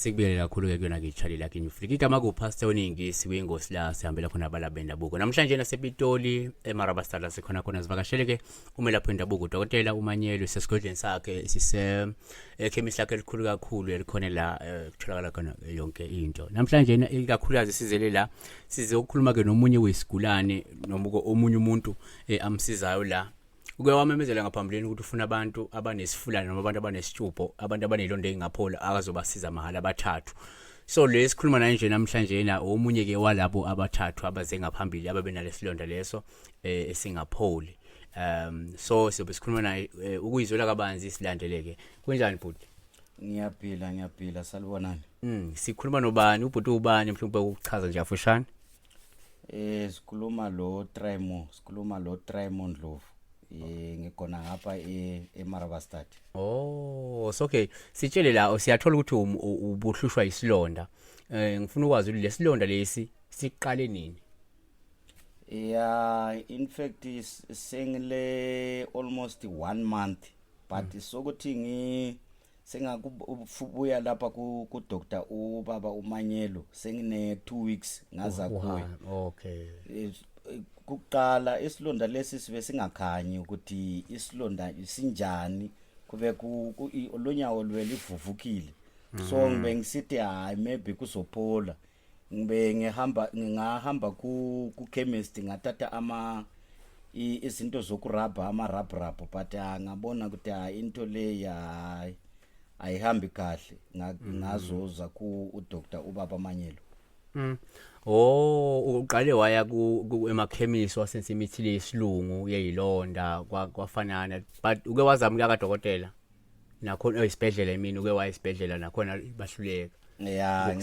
Sikubiyele kakhulu ke kuyona ngitshalile lakini Nufliq igama ku Pastor oningisi kuyingosi la sihambela khona abalaba bendabuko. Namhlanje nasepitoli eMarabastala sikhona khona sivakashele ke umelaphi wendabuko uDokotela uManyelo sesigodleni sakhe sise chemist lakhe elikhulu kakhulu elikhona la kutholakala khona yonke into. Namhlanje ikakhulukazi sizele la sizokhuluma ke nomunye wesigulane noma omunye umuntu amsizayo la. Uke wamemezela ngaphambilini ukuthi ufuna abantu abanesifulane noma abantu abanesitshupho, abantu abanezilonda ezingaphola akazobasiza mahala abathathu. So lesikhuluma naye nje namhlanje na omunye ke walabo abathathu abaze ngaphambili ababenalesilonda leso esingapholi. So siyobe sikhuluma naye ukuyizwela kabanzi isilandeleke. Kunjani bhuti? Ngiyaphila salibonani. Sikhuluma nobani? Ubhuti ubani mhlawumbe ukuchaza nje afushane? Sikhuluma lo Trimo Ndlovu. Ngikona ngapha eMarabastad. Oh, so okay. Sitshele la siyathola ukuthi ubuhlushwa isilonda. Ngifuna ukwazi ukuthi lesilonda lesi siqale nini? Yeah, in fact is sengile almost 1 month, but sokuthi sengakubuya lapha ku Dr. ubaba uManyelo sengine 2 weeks ngaza kuye. Okay. Kuqala isilonda lesi sibe singakhanyi ukuthi isilonda sinjani kube lunyawo lwelivuvukile. So ngibe ngisithi hayi maybe kuzophola. Ngibe ngingahamba ku chemist ngathatha izinto zokurabha ama-rub but ngabona ukuthi into le ayihambi kahle ngazoza ku Dr. ubaba Manyelo. Oh, uqale waya ku emakhemisi wasenza imithi lesilungu yeyilonda kwafanana, but uke wazamula kaDokotela nakhona esibhedlela imini uke waya esibhedlela nakhona bahluleka. Yeah,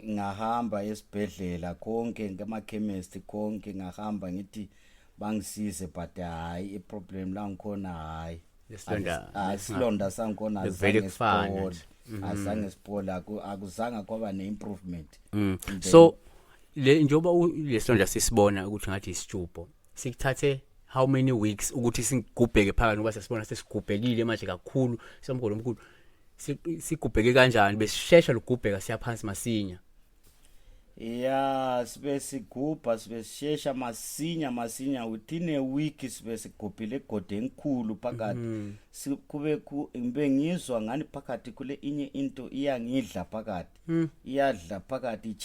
ngahamba esibhedlela konke ngamakhemist konke ngahamba ngithi bangisize but hayi iproblem la ngikhona hayi isilonda sangikhona azange siphola akuzange kwaba neimprovement. So njoba lesilonda sisibona ukuthi ngathi isitshupho sikuthathe how many weeks ukuthi sigubheke phakathi ngoba sesibona sesigubhekile manje kakhulu somgolo omkhulu sigubheke kanjani besishesha lokugubheka siyaphansi masinya? Yeah, sibe sishesha masinya within a week sibe sigubhile egode enkulu phakathi kube ngibe ngizwa ngani phakathi kule inye into iyangidla phakathi iyadla phakathi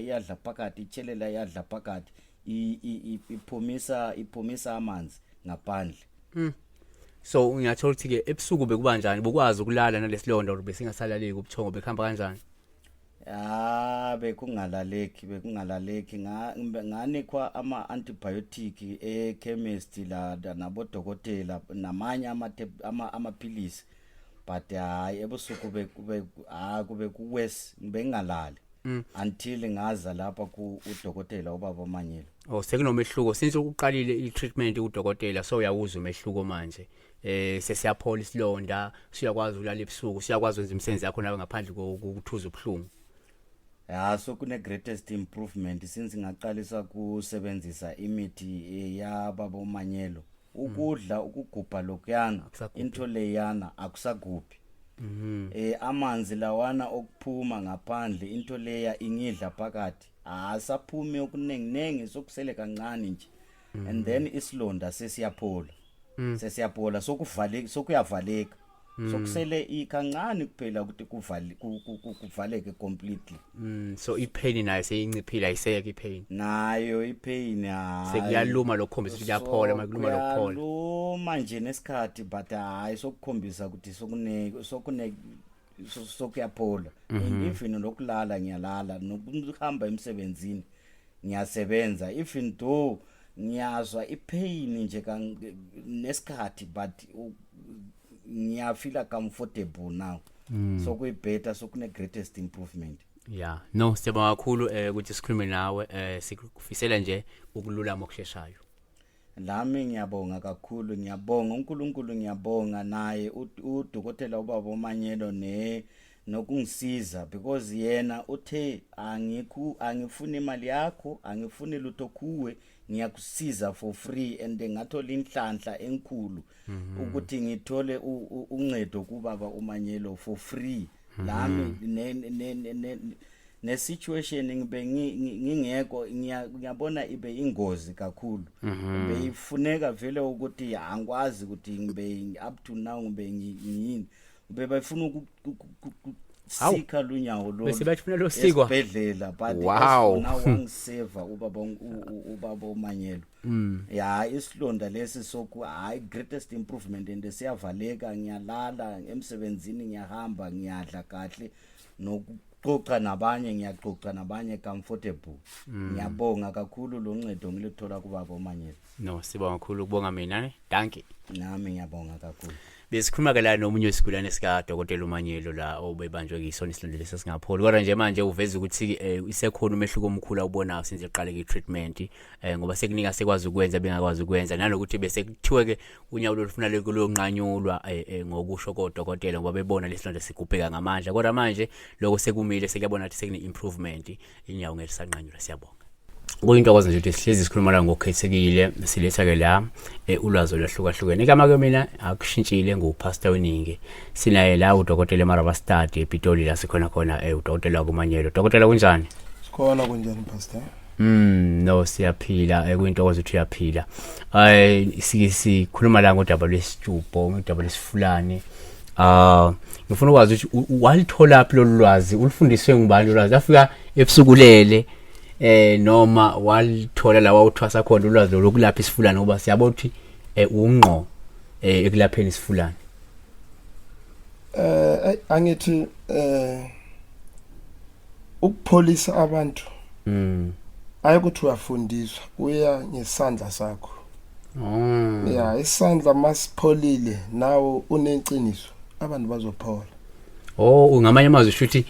iyadla phakathi iphumisa amanzi ngaphandle. So ngiyathola ukuthi ke ebusuku bekuba kanjani, bokwazi ukulala nalesilonda ube singasalaleki ubuthongo bekhamba kanjani? Bekungalaleki nganikwa ama-antibiotic e-chemist la nabodokotela namanye amaphilisi but ebusuku kube kuwesi bengalali until ngaza lapha ku uDokotela ubaba Manyelo. Oh, sekunomehluko since ukuqalile i-treatment uDokotela, so uyawuzwa umehluko manje. Sesiyaphola isilonda, siyakwazi ukulala ebusuku, siyakwazi ukwenza imisebenzi yakho nawe ngaphandle kokuthuza ubuhlungu. So kune greatest improvement since ngaqalisa kusebenzisa imithi ya baba uManyelo. Ukudla ukugubha lokuyana into leyana akusagubhi. Amanzi lawana okuphuma ngaphandle into leya ingidla phakathi asaphumi okunenginengi sokusele kancane nje and then isilonda sesiyaphola sokuyavaleka sokusele ikancane kuphela ukuthi kuvaleke completely. So ipain nayo seyinciphile ayiseke ipain nayo ipain sekuyaluma lokukhombisa ukuthi kuyaphola makuluma lokuphola luma nje nesikhathi but hayi sokukhombisa ukuthi sokuyaphola. Even nokulala ngiyalala nokuhamba emsebenzini ngiyasebenza even though ngiyazwa ipain nje nesikhathi but ngiyafila comfortable now. So kuyibetter sokune greatest improvement. Yeah, no siyabonga kakhulu ukuthi sikhulume nawe sikufisela nje ukululama okusheshayo. Lami ngiyabonga kakhulu, ngiyabonga uNkulunkulu, ngiyabonga naye uDokotela ubaba uManyelo nokungisiza because yena uthe angifuni imali yakho, angifuni lutho kuwe, ngiyakusiza for free and ngathola inhlanhla enkulu ukuthi ngithole uncedo kubaba uManyelo for free lami ne situation ngibe ngingekho ngiyabona ibe ingozi kakhulu beyifuneka vele ukuthi angikwazi ukuthi ngibe up to now ngibe ngiyini befuna sika lunyawo lo bese bafuna lo sikwa esibhedlela but wow now wangiseva ubaba Manyelo ya isilonda lesi soku hayi greatest improvement and siyavaleka ngiyalala emsebenzini ngiyahamba ngiyadla kahle nokuxoxa nabanye ngiyaxoxa nabanye comfortable ngiyabonga kakhulu lo ncedo ngilithola kubaba Manyelo no sibonga kakhulu ukubonga mina danke nami ngiyabonga kakhulu besikhuluma ke la nomunye wesigulane sika Dr. Manyelo la obebanjwe ngisona isilonda lesi singapholi kodwa nje manje uveza ukuthi isekhona umehluko omkhulu awubonayo since iqale ke treatment ngoba sekunika sekwazi ukwenza bengakwazi ukwenza nalokuthi bese kuthiwe ke unyawo lolufuna lonqanyulwa ngokusho kodokotela ngoba bebona lesilonda sigubheka ngamandla kodwa manje lokho sekumile sekuyabona ukuthi sekune improvement inyawo ngelisanqanyulwa siyabonga kuyintokozo nje ukuthi sihlezi sikhuluma la ngokukhethekile siletha ke la ulwazi olwahlukahlukene igama ke mina akushintshile ngupastor Weningi sinaye la udokotela eMarabastad ePitoli la sikhona khona udokotela kuManyelo dokotela kunjani sikhona kunjani pastor no siyaphila kuyintokozo ukuthi uyaphila sikhuluma la ngodaba lwesitubo ngodaba lesifulane ngifuna ukwazi ukuthi walithola phi lolu lwazi ulifundiswe ngubani ulwazi afika ebusukulele noma walithola la wawuthwasa khona ulwazi lokulapha isifulane ngoba siyabona ukuthi ungqo ekulapheni isifulane angithi ukupholisa abantu ayikuthi uyafundiswa uya ngesandla sakho ya isandla masipholile nawo uneqiniso abantu bazophola ungamanye amazwi shuthi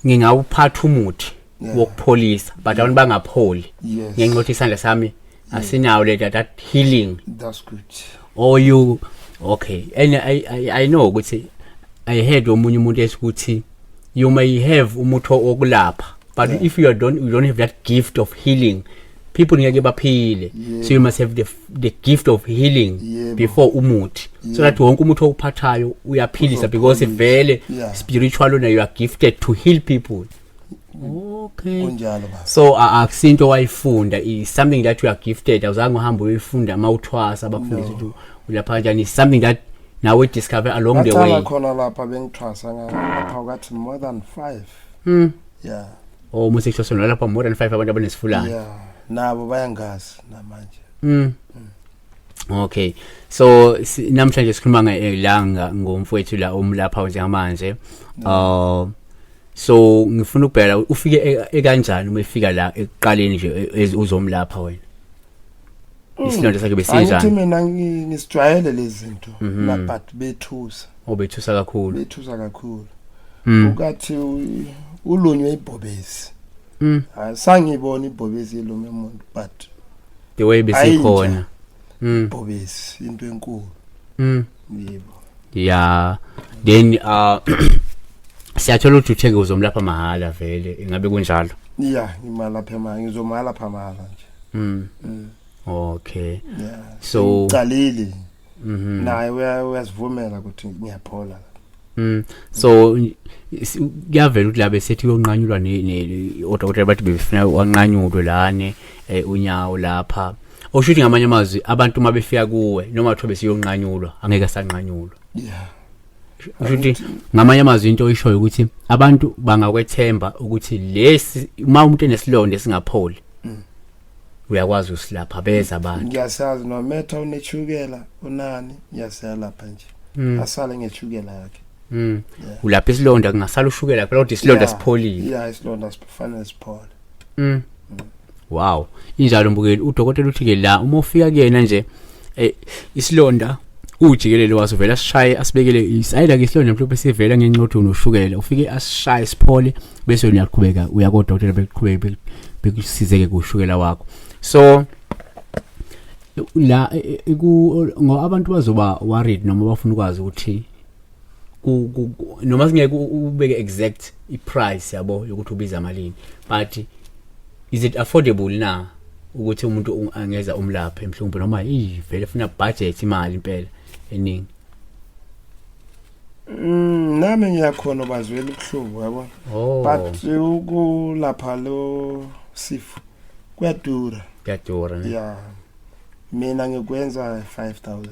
ngingawuphatha umuthi wokupholisa but abantu bangapholi ngenxa yokuthi isandla sami asinawo le that healing that's good you okay and I know ukuthi I heard omunye umuntu esithi you may have umuthi wokulapha but if you don't have that gift of healing people ngeke baphile so you must have the gift of healing before umuthi so that wonke umuthi ophathayo uyaphilisa because vele spiritual na you are gifted to heal people okay so akusinto wayifunda is something that you are gifted awuzange uhamba uyifunda mawuthwasa abafundisa ukuthi ulapha kanjani is something that now we discover along the way ngicala khona lapha bengithwasa ngapha ukuthi more than 5 yeah homosexual lapha more than 5 abantu abanesifulane yeah nabo bayangazi namanje okay so namhlanje sikhuluma ngelanga ngomfowethu la omlapha njengamanje so ngifuna ukubheka ufike ekanjani uma efika la ekuqaleni nje uzomlapha wena isilonda sakhe besizana angithi mina ngisijwayele lezi zinto but bethusa bethusa kakhulu ukathi ulunywe ibhobezi sangibona ibhobezi elume umuntu but the way besikhona ibhobezi into enkulu yebo yeah then siyathola ukuthi uthenge uzomlapha mahala vele ingabe kunjalo yeah imalapha ngizomalapha mahala nje okay yeah so uqalile naye uyasivumela ukuthi ngiyaphola so kuyavela ukuthi labe sethi uyonqanyulwa odokotela bathi befuna wanqanyulwe lane unyawo lapha oshuthi ngamanye amazwi abantu mabefika kuwe noma kuthiwa besiyonqanyulwa angeke asanqanyulwa yeah ushuthi ngamanye amazwi into oyishoyo ukuthi abantu bangakwethemba ukuthi lesi uma umuntu enesilonda esingapholi uyakwazi usilapha beza abantu ngiyasazi no matter unechukela unani yaselapha nje asale ngechukela yakhe ulapha isilonda kungasala ushukela kodwa isilonda sipholile yeah isilonda sifanele siphole wow injalo mbukeli udokotela uthi ke la uma ufika kuyena nje isilonda ujikelele waso vela sishaye asibekele isayida ke isilonda mhlophe sivela ngenqotho noshukela ufike asishaye siphole bese uyaqhubeka uyakodokotela beqhubeke bekusizeke kushukela wakho so la abantu bazoba worried noma bafuna ukwazi ukuthi noma singeke ubeke exact iprice yabo yokuthi ubiza malini but is it affordable na ukuthi umuntu angeza umlaphe mhlawumbe noma vele ufuna budget imali impela eningi Nami ngiyakhona bazwela ubuhlungu yabona. But ukulapha lo sifo kuyadura. Yeah. Mina ngikwenza 5,000.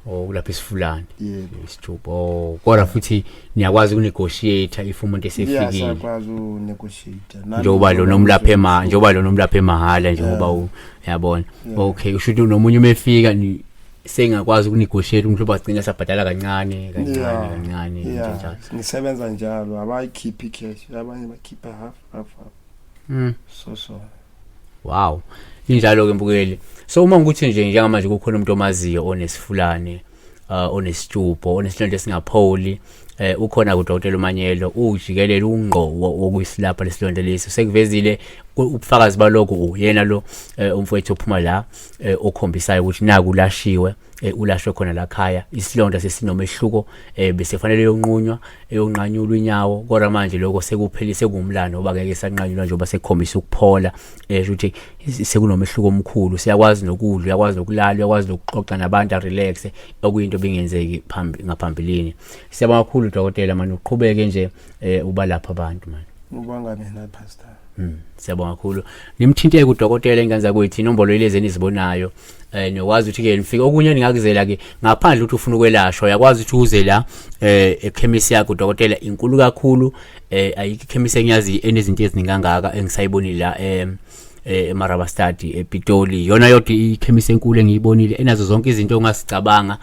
Kulapha isifulani. Yebo. Isithubo. Kodwa futhi niyakwazi ukunegotiate if umuntu esefikile. Yeah, siyakwazi unegotiate. Njengoba lo nomlaphe mahala njengoba uyabona. Okay, usho ukuthi nomunye umefika sengakwazi ukunegotiate umuntu bagcina sabhadala kancane njalo. Ngisebenza njalo, abayikhiphi cash, abanye bakhipha half. So. Wow. Injalo ke mbukeli. So uma ukuthi njengamanje kukhona umuntu omaziyo onesifulane, onesithubo, onesilonda esingapholi, ukhona kudokotela uManyelo, ujikelele ungqo wokuyisilapha lesilonda lesi. Sekuvezile ubufakazi baloko uyena lo umfowethu ophuma la okhombisayo ukuthi naku ulashiwe, ulashwe khona la khaya. Isilonda sesinomehluko bese fanele yonqanyulwe unyawo. Kodwa manje lokho sekuphelise kumlando ngoba ngeke sanqanyulwa njengoba sekhombisa ukuphola. Ukuthi sekunomehluko omkhulu, siyakwazi nokudla, uyakwazi nokulala, uyakwazi nokuxoxa nabantu relax, okuyinto bengenzeki ngaphambilini. Siyabonga kakhulu dokotela manje, uqhubeke nje ubalapha abantu manje. Ubanga mina pastor. Siyabonga kakhulu. Nimthinteke udokotela engenza kuyithi inombolo ilezi enizibonayo. Nokwazi ukuthi ke nifike okunye ningakuzela ke ngaphandle ukuthi ufuna ukwelashwa, uyakwazi ukuthi uze la ekhemisi yakho udokotela inkulu kakhulu. Ayikho ikhemisi engiyazi enezinto eziningangaka engisayibonile la eMarabastad ePitoli. Yona yodwa ikhemisi enkulu engiyibonile enazo zonke izinto ongasicabanga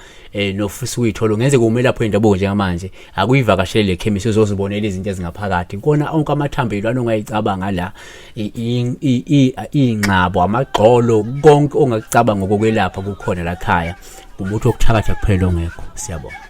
nofisa uyithola. Ngeze kumelapho indabuko njengamanje akuyivakashele le khemisi uzozibonela izinto ezingaphakathi. Kona onke amathambelo ongayicabanga la, ingxabo, amagxolo, konke ongacabanga ngokwelapha kukhona la khaya. Ubutho okuthakatha kuphela ongekho. Siyabonga.